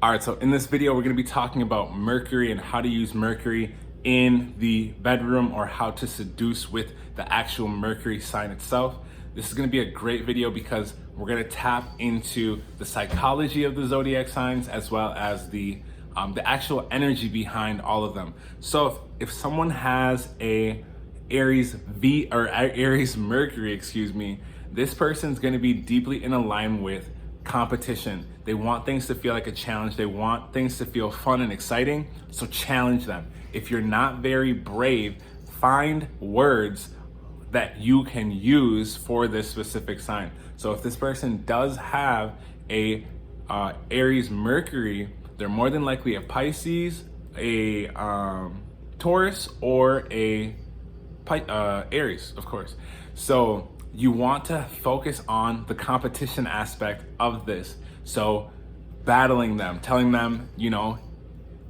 All right, so in this video, we're gonna be talking about Mercury and how to use Mercury in the bedroom or how to seduce with the actual Mercury sign itself. This is gonna be a great video because we're gonna tap into the psychology of the zodiac signs as well as the actual energy behind all of them. So if someone has a Aries Aries Mercury, excuse me, this person's gonna be deeply in alignment with competition. They want things to feel like a challenge. They want things to feel fun and exciting. So challenge them. If you're not very brave, find words that you can use for this specific sign. So if this person does have a Aries Mercury, they're more than likely a Pisces, a Taurus, or a Aries, of course. So you want to focus on the competition aspect of this. So battling them, telling them,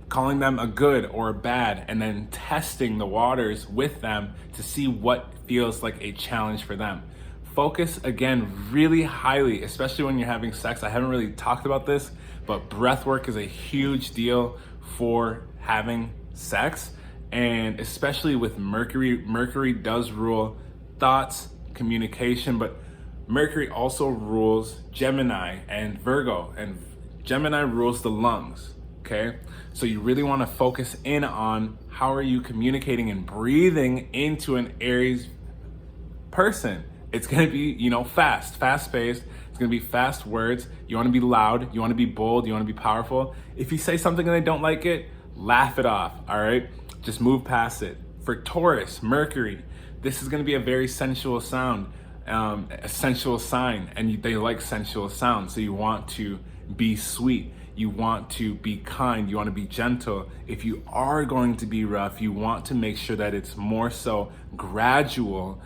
calling them a good or a bad, and then testing the waters with them to see what feels like a challenge for them. Focus again really highly, especially when you're having sex. I haven't really talked about this, but breath work is a huge deal for having sex. And especially with Mercury, Mercury does rule thoughts, communication, but Mercury also rules Gemini and Virgo, and Gemini rules the lungs, okay? So you really wanna focus in on how are you communicating and breathing into an Aries person. It's gonna be, fast-paced. It's gonna be fast words. You wanna be loud, you wanna be bold, you wanna be powerful. If you say something and they don't like it, laugh it off, all right? Just move past it. For Taurus, Mercury, this is gonna be a very sensual sound, a sensual sign, and they like sensual sounds. So you want to be sweet, you want to be kind, you wanna be gentle. If you are going to be rough, you want to make sure that it's more so gradual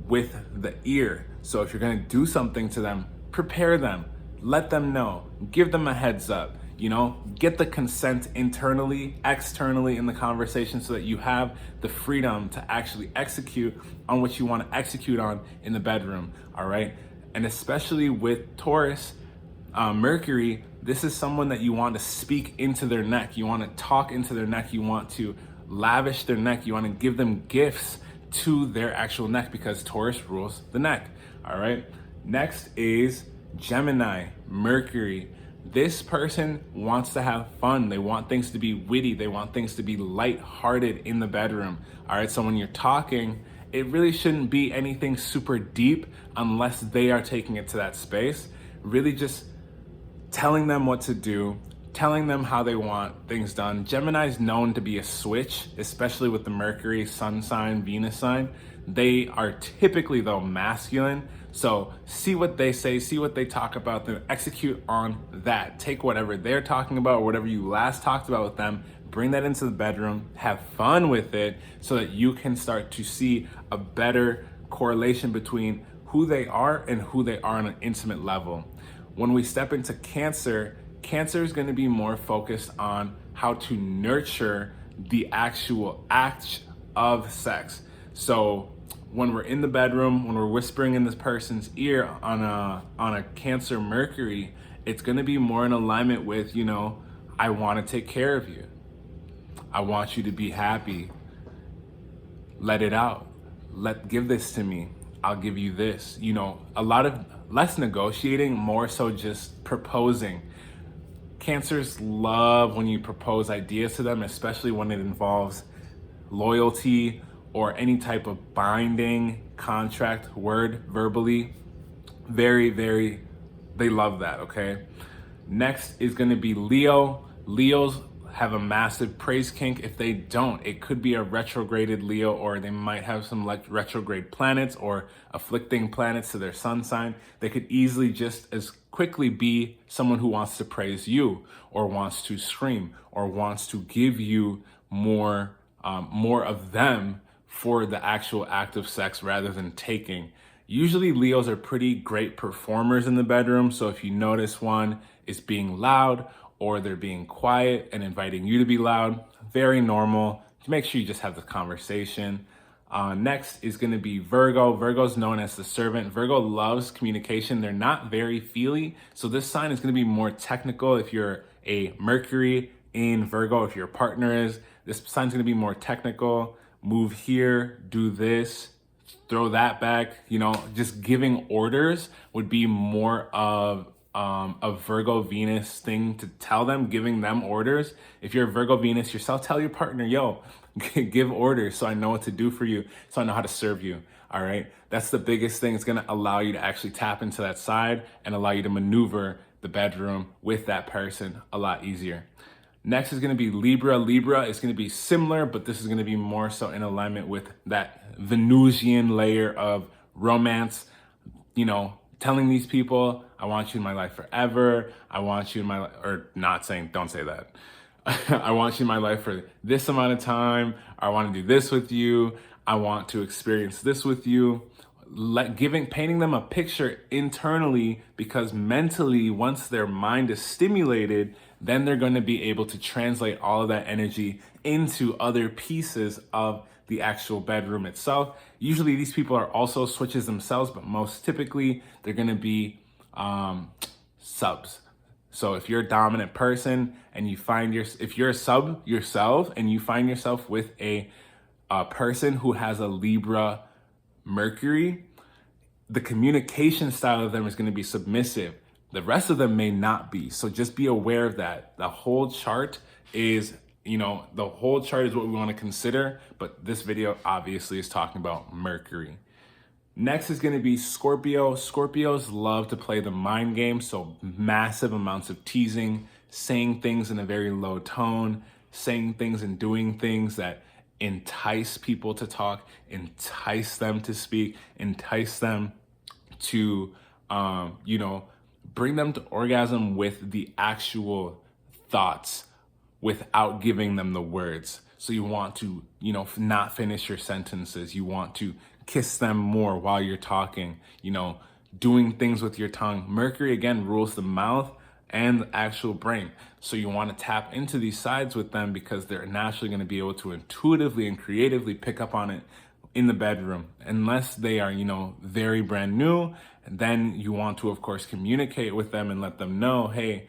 with the ear. So if you're gonna do something to them, prepare them, let them know, give them a heads up, get the consent internally, externally in the conversation so that you have the freedom to actually execute on what you want to execute on in the bedroom, all right? And especially with Taurus, Mercury, this is someone that you want to speak into their neck. You want to talk into their neck. You want to lavish their neck. You want to give them gifts to their actual neck because Taurus rules the neck, all right? Next is Gemini, Mercury. This person wants to have fun. They want things to be witty. They want things to be light-hearted in the bedroom. All right, so when you're talking, it really shouldn't be anything super deep unless they are taking it to that space. Really just telling them what to do, telling them how they want things done. Gemini is known to be a switch, especially with the Mercury, Sun sign, Venus sign. They are typically, though, masculine. So see what they say, see what they talk about, then execute on that. Take whatever they're talking about or whatever you last talked about with them, bring that into the bedroom, have fun with it so that you can start to see a better correlation between who they are and who they are on an intimate level. When we step into Cancer, Cancer is going to be more focused on how to nurture the actual act of sex. So when we're in the bedroom, when we're whispering in this person's ear on a Cancer Mercury, it's going to be more in alignment with, I want to take care of you. I want you to be happy. Let it out. Give this to me. I'll give you this. A lot of less negotiating, more so just proposing. Cancers love when you propose ideas to them, especially when it involves loyalty or any type of binding contract word verbally. Very, very, they love that, okay? Next is gonna be Leo. Leos have a massive praise kink. If they don't, it could be a retrograded Leo, or they might have some retrograde planets or afflicting planets to their sun sign. They could easily just as quickly be someone who wants to praise you or wants to scream or wants to give you more of them for the actual act of sex rather than taking. Usually Leos are pretty great performers in the bedroom. So if you notice one is being loud or they're being quiet and inviting you to be loud, very normal. Make sure you just have the conversation. Next is going to be Virgo. Virgo is known as the servant. Virgo loves communication. They're not very feely. So this sign is going to be more technical. If you're a Mercury in Virgo, if your partner is, this sign's gonna be more technical. Move here, do this, throw that back. You know, just giving orders would be more of a Virgo Venus thing to tell them, giving them orders. If you're a Virgo Venus yourself, tell your partner, yo, give orders so I know what to do for you, so I know how to serve you. All right, that's the biggest thing. It's gonna allow you to actually tap into that side and allow you to maneuver the bedroom with that person a lot easier. Next is going to be Libra. Libra is going to be similar, but this is going to be more so in alignment with that Venusian layer of romance. You know, telling these people, I want you in my life forever. I want you in my life, or not saying, don't say that. I want you in my life for this amount of time. I want to do this with you. I want to experience this with you. Painting them a picture internally, because mentally, once their mind is stimulated, then they're going to be able to translate all of that energy into other pieces of the actual bedroom itself. Usually these people are also switches themselves, but most typically they're going to be subs. So if you're a dominant person and you find if you're a sub yourself and you find yourself with a person who has a Libra Mercury, the communication style of them is going to be submissive. The rest of them may not be. So just be aware of that. The whole chart is, the whole chart is what we want to consider, but this video obviously is talking about Mercury. Next is going to be Scorpio. Scorpios love to play the mind game, so massive amounts of teasing, saying things in a very low tone, saying things and doing things that entice people to talk, entice them to speak, entice them to, bring them to orgasm with the actual thoughts without giving them the words. So you want to, not finish your sentences. You want to kiss them more while you're talking, doing things with your tongue. Mercury, again, rules the mouth and the actual brain. So you want to tap into these sides with them because they're naturally going to be able to intuitively and creatively pick up on it in the bedroom. Unless they are, very brand new, then you want to, of course, communicate with them and let them know, hey,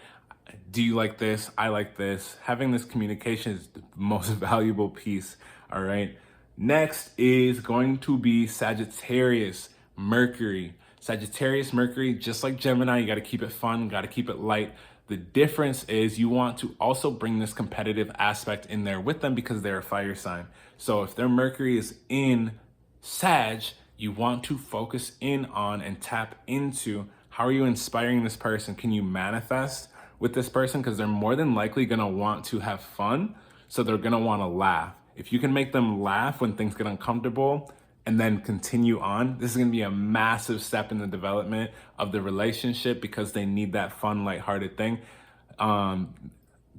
do you like this? I like this. Having this communication is the most valuable piece, all right? Next is going to be Sagittarius Mercury. Sagittarius Mercury, just like Gemini, you got to keep it fun, got to keep it light. The difference is you want to also bring this competitive aspect in there with them because they're a fire sign. So if their Mercury is in Sag, you want to focus in on and tap into how are you inspiring this person? Can you manifest with this person? Because they're more than likely going to want to have fun. So they're going to want to laugh. If you can make them laugh when things get uncomfortable and then continue on, this is going to be a massive step in the development of the relationship because they need that fun, lighthearted thing.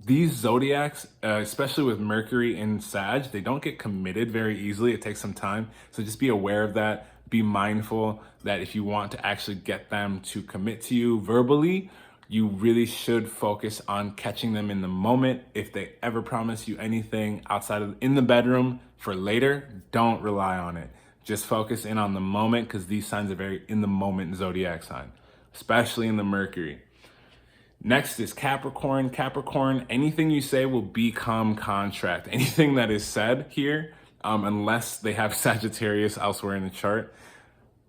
These zodiacs, especially with Mercury in Sag, they don't get committed very easily. It takes some time. So just be aware of that. Be mindful that if you want to actually get them to commit to you verbally, you really should focus on catching them in the moment. If they ever promise you anything outside of in the bedroom for later, don't rely on it. Just focus in on the moment because these signs are very in the moment zodiac sign, especially in the Mercury. Next is Capricorn. Capricorn, anything you say will become contract. Anything that is said here, unless they have Sagittarius elsewhere in the chart,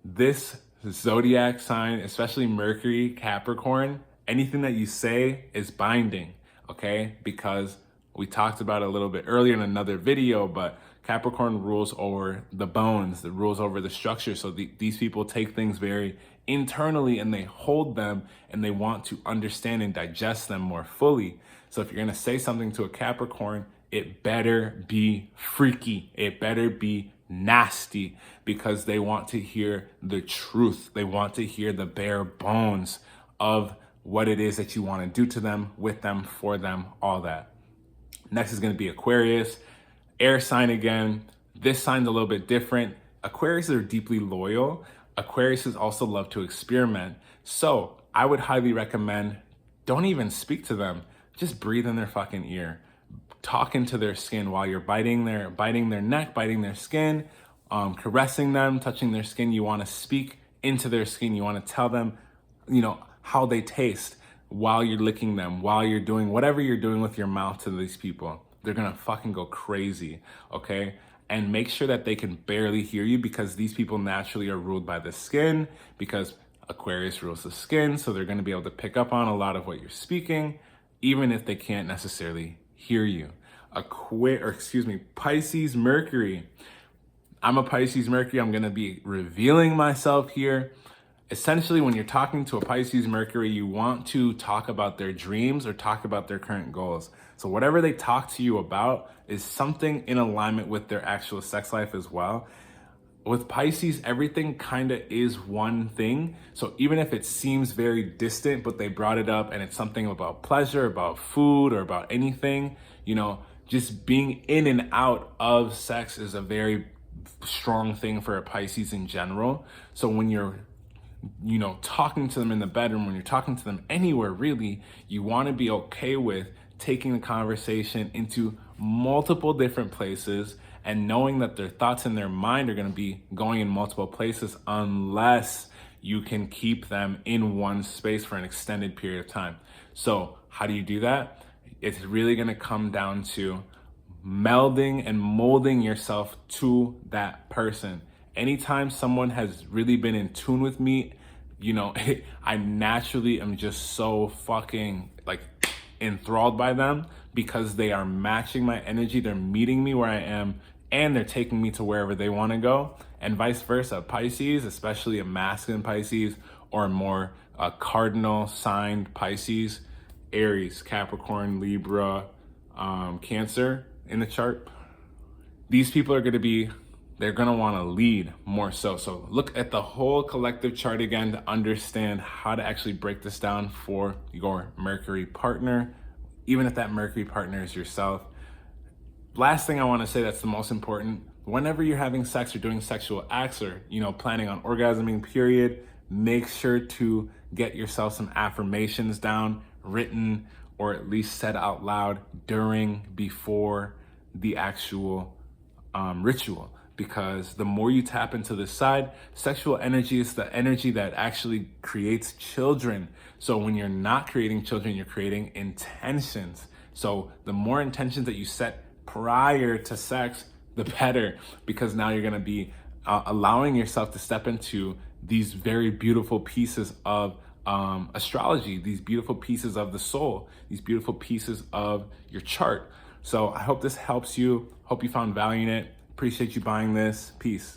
this zodiac sign, especially Mercury, Capricorn, anything that you say is binding, okay? Because we talked about it a little bit earlier in another video, but Capricorn rules over the bones, it rules over the structure. So these people take things very internally and they hold them and they want to understand and digest them more fully. So if you're gonna say something to a Capricorn, it better be freaky. It better be nasty because they want to hear the truth. They want to hear the bare bones of what it is that you want to do to them, with them, for them, all that. Next is going to be Aquarius, air sign again. This sign's a little bit different. Aquarius are deeply loyal. Aquarius also love to experiment. So I would highly recommend, don't even speak to them. Just breathe in their fucking ear. Talk into their skin while you're biting their neck, biting their skin, caressing them, touching their skin. You want to speak into their skin. You want to tell them, how they taste. while you're licking them, while you're doing whatever you're doing with your mouth to these people. They're gonna fucking go crazy, okay? And make sure that they can barely hear you, because these people naturally are ruled by the skin, because Aquarius rules the skin, so they're gonna be able to pick up on a lot of what you're speaking, even if they can't necessarily hear you. Pisces Mercury. I'm a Pisces Mercury. I'm gonna be revealing myself here. Essentially, when you're talking to a Pisces Mercury, you want to talk about their dreams or talk about their current goals. So whatever they talk to you about is something in alignment with their actual sex life as well. With Pisces, everything kind of is one thing. So even if it seems very distant, but they brought it up and it's something about pleasure, about food, or about anything, just being in and out of sex is a very strong thing for a Pisces in general. So when you're talking to them in the bedroom, when you're talking to them anywhere really, you want to be okay with taking the conversation into multiple different places and knowing that their thoughts in their mind are going to be going in multiple places unless you can keep them in one space for an extended period of time. So how do you do that? It's really going to come down to melding and molding yourself to that person. Anytime someone has really been in tune with me, I naturally am just so fucking enthralled by them, because they are matching my energy. They're meeting me where I am, and they're taking me to wherever they want to go, and vice versa. Pisces, especially a masculine Pisces or a more cardinal signed Pisces, Aries, Capricorn, Libra, Cancer in the chart. These people are they're going to want to lead more so. So look at the whole collective chart again to understand how to actually break this down for your Mercury partner, even if that Mercury partner is yourself. Last thing I want to say that's the most important: whenever you're having sex or doing sexual acts, or planning on orgasming, period, make sure to get yourself some affirmations down, written, or at least said out loud before the actual ritual. Because the more you tap into this side, sexual energy is the energy that actually creates children. So when you're not creating children, you're creating intentions. So the more intentions that you set prior to sex, the better, because now you're gonna be allowing yourself to step into these very beautiful pieces of astrology, these beautiful pieces of the soul, these beautiful pieces of your chart. So I hope this helps you. Hope you found value in it. Appreciate you buying this. Peace.